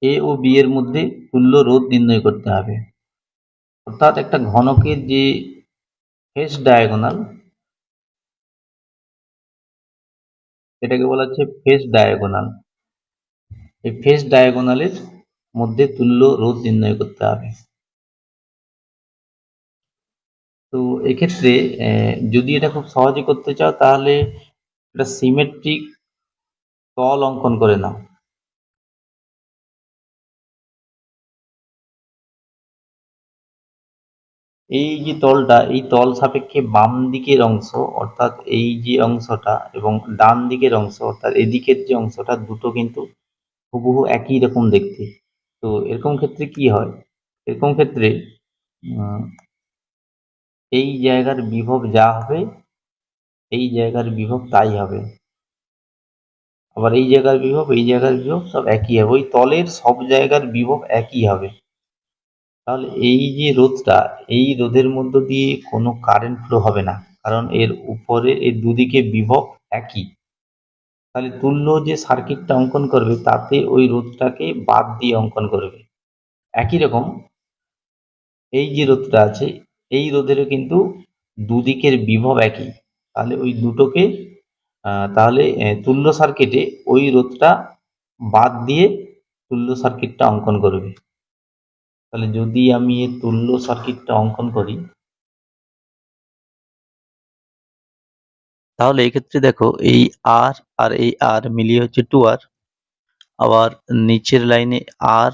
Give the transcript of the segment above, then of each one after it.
এ ও B এর মধ্যে তুল্য রোধ নির্ণয় করতে হবে। অর্থাৎ একটা ঘনকের যে ফেস ডায়াগোনাল, এটাকে বলা হচ্ছে ফেস ডায়াগোনাল। এই ফেস ডায়াগোনালের মধ্যে তুল্য রোধ নির্ণয় করতে হবে। তো এক্ষেত্রে যদি এটা খুব সহজে করতে চাও তাহলে একটা সিমেট্রিক তল অঙ্কন করে নাও। এই যে তলটা, এই তল সাপেক্ষে বাম দিকের অংশ অর্থাৎ এই যে অংশটা এবং ডান দিকের অংশ অর্থাৎ এদিকের যে অংশটা, দুটো কিন্তু হুবহু একই রকম দেখতে। তো এরকম ক্ষেত্রে কি হয়, এরকম ক্ষেত্রে উম, এই জায়গার বিভব যা হবে এই জায়গার বিভব তাই হবে, আবার এই জায়গার বিভব এই জায়গার বিভব সব একই হবে, ওই তলের সব জায়গার বিভব একই হবে। তাহলে এই যে রোধটা, এই রোধের মধ্য দিয়ে কোনো কারেন্ট ফ্লো হবে না, কারণ এর উপরে এর দুদিকে বিভব একই। তাহলে তুল্য যে সার্কিটটা অঙ্কন করবে তাতে ওই রোধটাকে বাদ দিয়ে অঙ্কন করবে। একই রকম এই যে রোধটা আছে, এই রোধেরও কিন্তু দুদিকের বিভব একই। তাহলে ওই দুটোকে তাহলে তুল্য সার্কিটে ওই রোধটা বাদ দিয়ে তুল্য সার্কিটটা অঙ্কন করবে। তাহলে যদি আমি এই তুল্য সার্কিটটা অঙ্কন করি, তাহলে এক্ষেত্রে দেখো এই আর আর এই আর মিলিয়ে হচ্ছে 2R, আবার নিচের লাইনে আর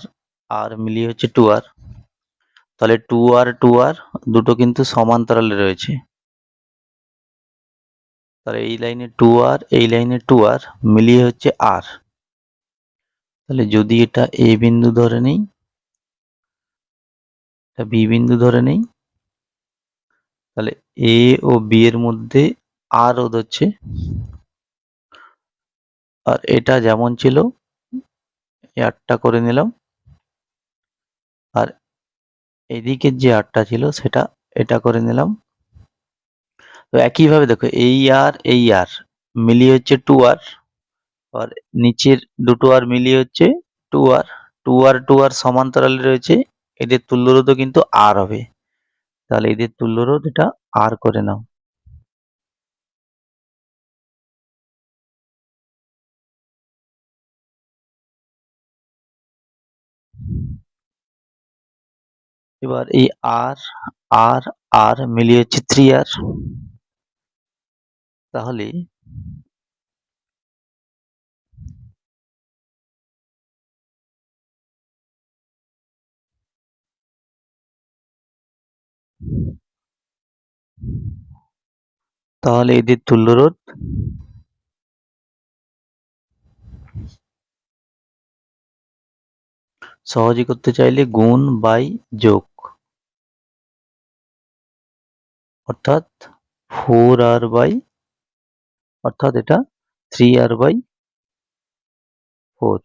আর মিলিয়ে হচ্ছে 2R। তাহলে 2R দুটো কিন্তু সমান্তরালে রয়েছে। তাহলে এই লাইনে 2R এই লাইনে 2R মিলিয়ে হচ্ছে আর। তাহলে যদি এটা এ বিন্দু ধরে নেই, এটা বি বিন্দু ধরে নেই, তাহলে এ ও বি এর মধ্যে আর রোধ হচ্ছে, আর এটা যেমন ছিল এই আরটা করে নিলাম, আর এদিকের যে আরটা ছিল সেটা এটা করে নিলাম। তো একইভাবে দেখো এই আর মিলিয়ে হচ্ছে 2R, আর নিচের দুটো আর মিলিয়ে হচ্ছে 2R। 2R সমান্তরালে রয়েছে, এদের তুল্যরোধও কিন্তু আর হবে। তাহলে এদের তুল্যরোধ এটা আর করে নাও। এবার এই আর আর আর মিলিয়ে হচ্ছে 3R। তাহলে তাহলে এদের তুল্যরোধ সহজে করতে চাইলে গুণ বাই যোগ, অর্থাৎ 4R বাই, অর্থাৎ এটা 3R বাই 4।